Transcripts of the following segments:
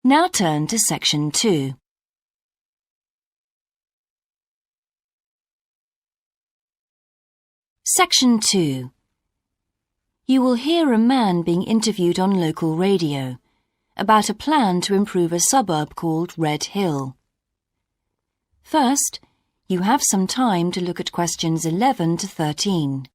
Now turn to Section 2. Section 2. You will hear a man being interviewed on local radio about a plan to improve a suburb called Red Hill. First, you have some time to look at questions 11 to 13.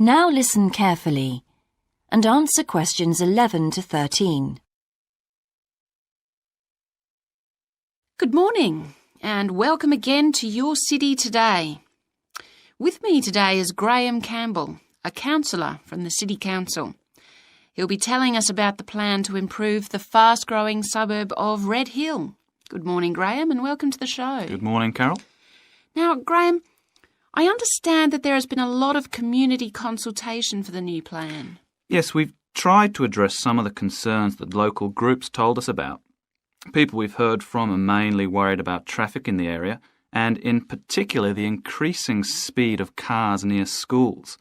Now listen carefully and answer questions 11 to 13. Good morning and welcome again to Your City Today. With me today is Graham Campbell, a councillor from the City Council. He'll be telling us about the plan to improve the fast-growing suburb of Red Hill. Good morning, Graham, and welcome to the show. Good morning, Carol. Now, Graham, I understand that there has been a lot of community consultation for the new plan. Yes, we've tried to address some of the concerns that local groups told us about. People we've heard from are mainly worried about traffic in the area and in particular the increasing speed of cars near schools.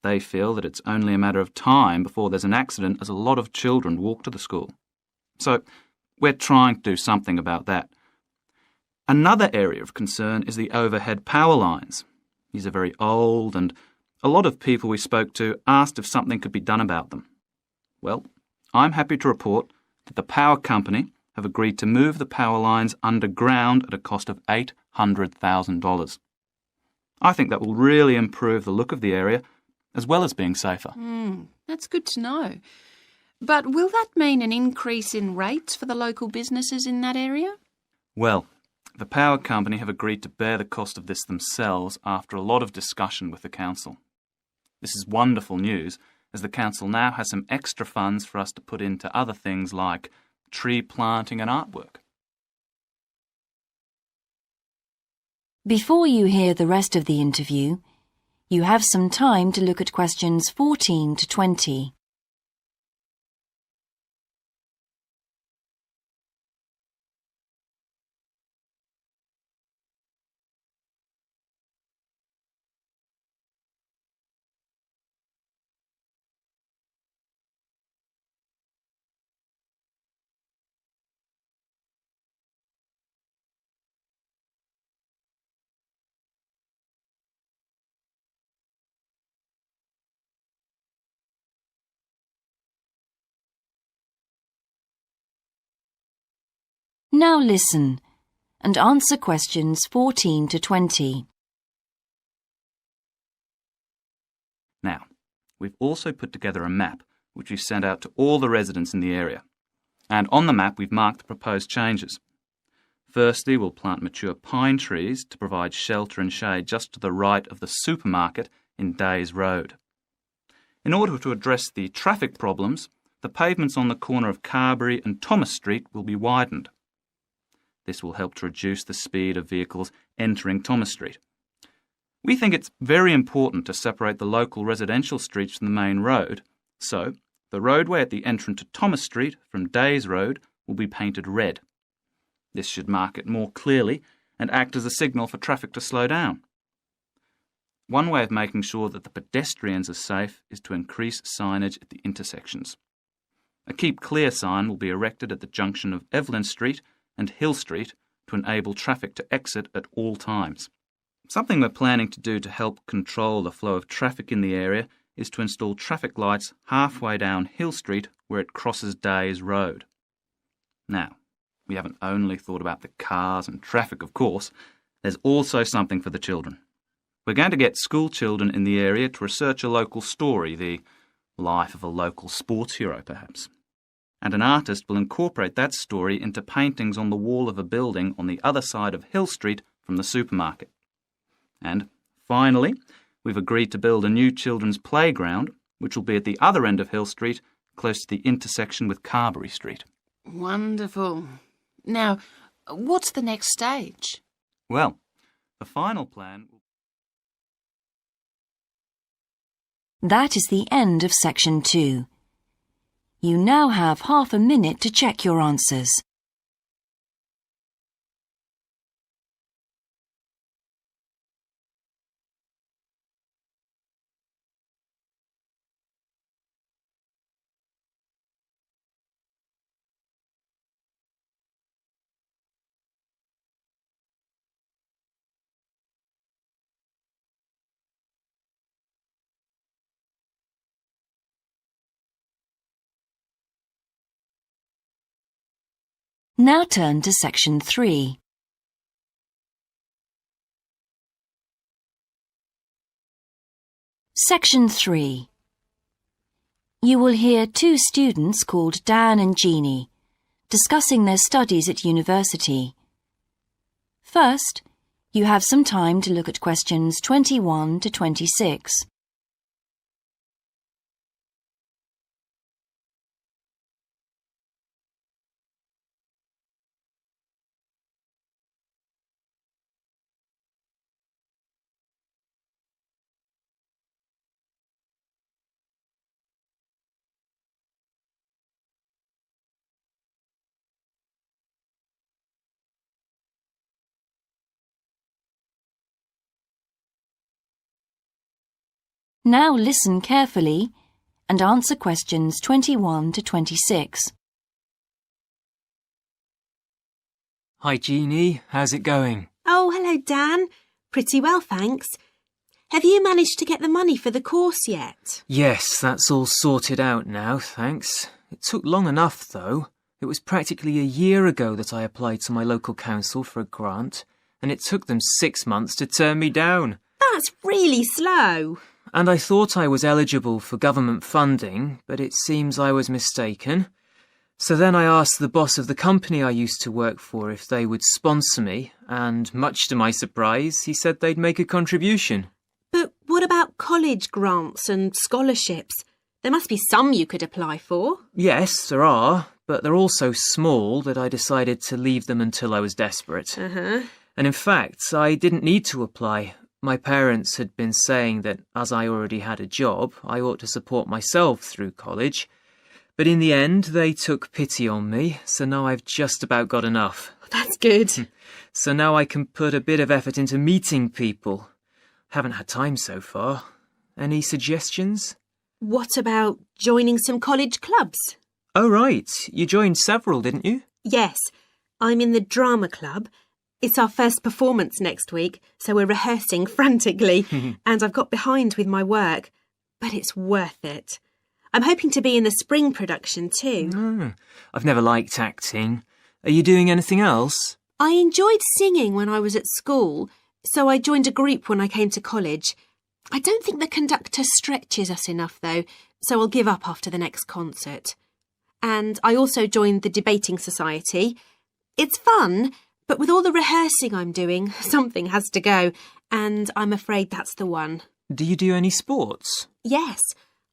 They feel that it's only a matter of time before there's an accident as a lot of children walk to the school. So we're trying to do something about that. Another area of concern is the overhead power lines. These are very old and a lot of people we spoke to asked if something could be done about them. Well, I'm happy to report that the power company have agreed to move the power lines underground at a cost of $800,000. I think that will really improve the look of the area as well as being safer. That's good to know. But will that mean an increase in rates for the local businesses in that area? Well, the power company have agreed to bear the cost of this themselves after a lot of discussion with the council. This is wonderful news, as the council now has some extra funds for us to put into other things like tree planting and artwork. Before you hear the rest of the interview, you have some time to look at questions 14 to 20. Now listen and answer questions 14 to 20. Now, we've also put together a map which we've sent out to all the residents in the area. And on the map we've marked the proposed changes. Firstly, we'll plant mature pine trees to provide shelter and shade just to the right of the supermarket in Days Road. In order to address the traffic problems, the pavements on the corner of Carberry and Thomas Street will be widened. This will help to reduce the speed of vehicles entering Thomas Street. We think it's very important to separate the local residential streets from the main road, so the roadway at the entrance to Thomas Street from Days Road will be painted red. This should mark it more clearly and act as a signal for traffic to slow down. One way of making sure that the pedestrians are safe is to increase signage at the intersections. A Keep Clear sign will be erected at the junction of Evelyn Street and Hill Street to enable traffic to exit at all times. Something we're planning to do to help control the flow of traffic in the area is to install traffic lights halfway down Hill Street where it crosses Days Road. Now, we haven't only thought about the cars and traffic, of course. There's also something for the children. We're going to get school children in the area to research a local story, the life of a local sports hero, perhaps. And an artist will incorporate that story into paintings on the wall of a building on the other side of Hill Street from the supermarket. And finally, we've agreed to build a new children's playground, which will be at the other end of Hill Street, close to the intersection with Carberry Street. Wonderful. Now, what's the next stage? Well, The final plan will... That is the end of section 2. You now have half a minute to check your answers. Now turn to section 3. Section 3. You will hear two students called Dan and Jeannie discussing their studies at university. First, you have some time to look at questions 21 to 26. Now listen carefully and answer questions 21 to 26. Hi Jeannie, how's it going? Oh, hello Dan. Pretty well, thanks. Have you managed to get the money for the course yet? Yes, that's all sorted out now, thanks. It took long enough though. It was practically a year ago that I applied to my local council for a grant, and it took them 6 months to turn me down. That's really slow. And I thought I was eligible for government funding, but it seems I was mistaken. So then I asked the boss of the company I used to work for if they would sponsor me, and much to my surprise, he said they'd make a contribution. But what about college grants and scholarships? There must be some you could apply for. Yes, there are, but they're all so small that I decided to leave them until I was desperate. Uh-huh. And in fact, I didn't need to apply. My parents had been saying that as I already had a job, I ought to support myself through college. But in the end, they took pity on me, so now I've just about got enough. That's good. So now I can put a bit of effort into meeting people. Haven't had time so far. Any suggestions? What about joining some college clubs? Oh, right. You joined several, didn't you? Yes, I'm in the drama club. It's our first performance next week, so we're rehearsing frantically, and I've got behind with my work. But it's worth it. I'm hoping to be in the spring production too. I've never liked acting. Are you doing anything else? I enjoyed singing when I was at school, so I joined a group when I came to college. I don't think the conductor stretches us enough, though, so I'll give up after the next concert. And I also joined the debating society. It's fun, but with all the rehearsing I'm doing, something has to go, and I'm afraid that's the one. Do you do any sports? Yes,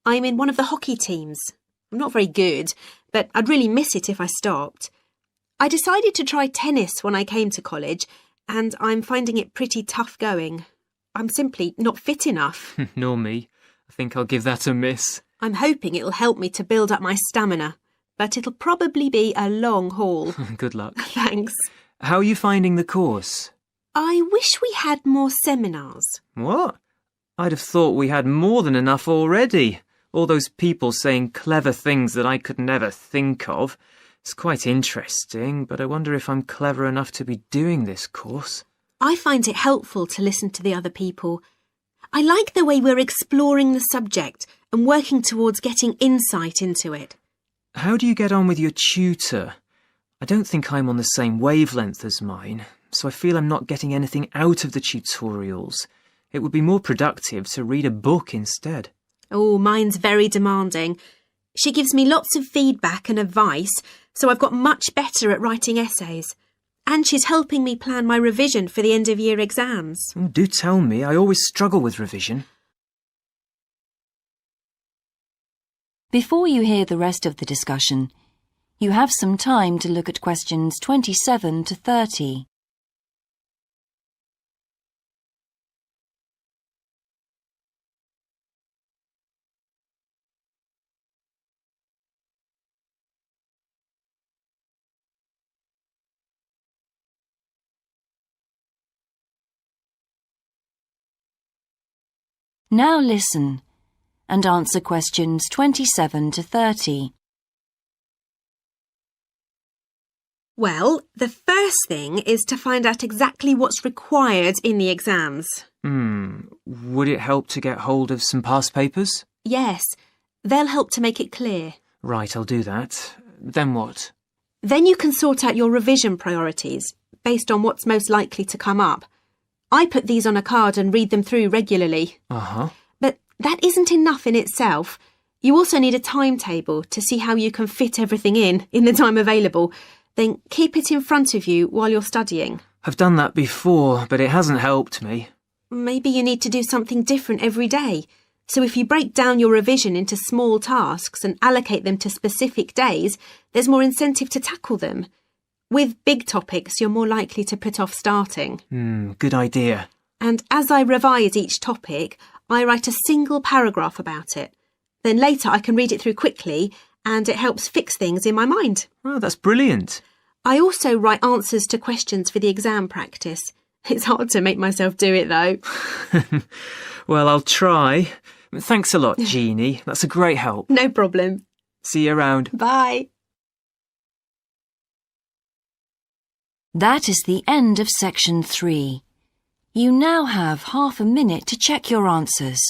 I'm in one of the hockey teams. I'm not very good, but I'd really miss it if I stopped. I decided to try tennis when I came to college, and I'm finding it pretty tough going. I'm simply not fit enough. Nor me. I think I'll give that a miss. I'm hoping it'll help me to build up my stamina, but it'll probably be a long haul. Good luck. Thanks. How are you finding the course? I wish we had more seminars. What? I'd have thought we had more than enough already. All those people saying clever things that I could never think of. It's quite interesting, but I wonder if I'm clever enough to be doing this course. I find it helpful to listen to the other people. I like the way we're exploring the subject and working towards getting insight into it. How do you get on with your tutor? I don't think I'm on the same wavelength as mine, so I feel I'm not getting anything out of the tutorials. It would be more productive to read a book instead. Oh, mine's very demanding. She gives me lots of feedback and advice, so I've got much better at writing essays. And she's helping me plan my revision for the end-of-year exams. Do tell me, I always struggle with revision. Before you hear the rest of the discussion, you have some time to look at questions 27 to 30. Now listen and answer questions 27 to 30. Well, the first thing is to find out exactly what's required in the exams. Would it help to get hold of some past papers? Yes, they'll help to make it clear. Right, I'll do that. Then what? Then you can sort out your revision priorities based on what's most likely to come up. I put these on a card and read them through regularly. Uh-huh. But that isn't enough in itself. You also need a timetable to see how you can fit everything in the time available. Then keep it in front of you while you're studying. I've done that before, but it hasn't helped me. Maybe you need to do something different every day. So if you break down your revision into small tasks and allocate them to specific days, there's more incentive to tackle them. With big topics, you're more likely to put off starting. Good idea. And as I revise each topic, I write a single paragraph about it. Then later I can read it through quickly and it helps fix things in my mind. Oh, that's brilliant. I also write answers to questions for the exam practice. It's hard to make myself do it though. Well, I'll try. Thanks a lot, Jeannie. That's a great help. No problem. See you around. Bye. That is the end of section 3. You now have half a minute to check your answers.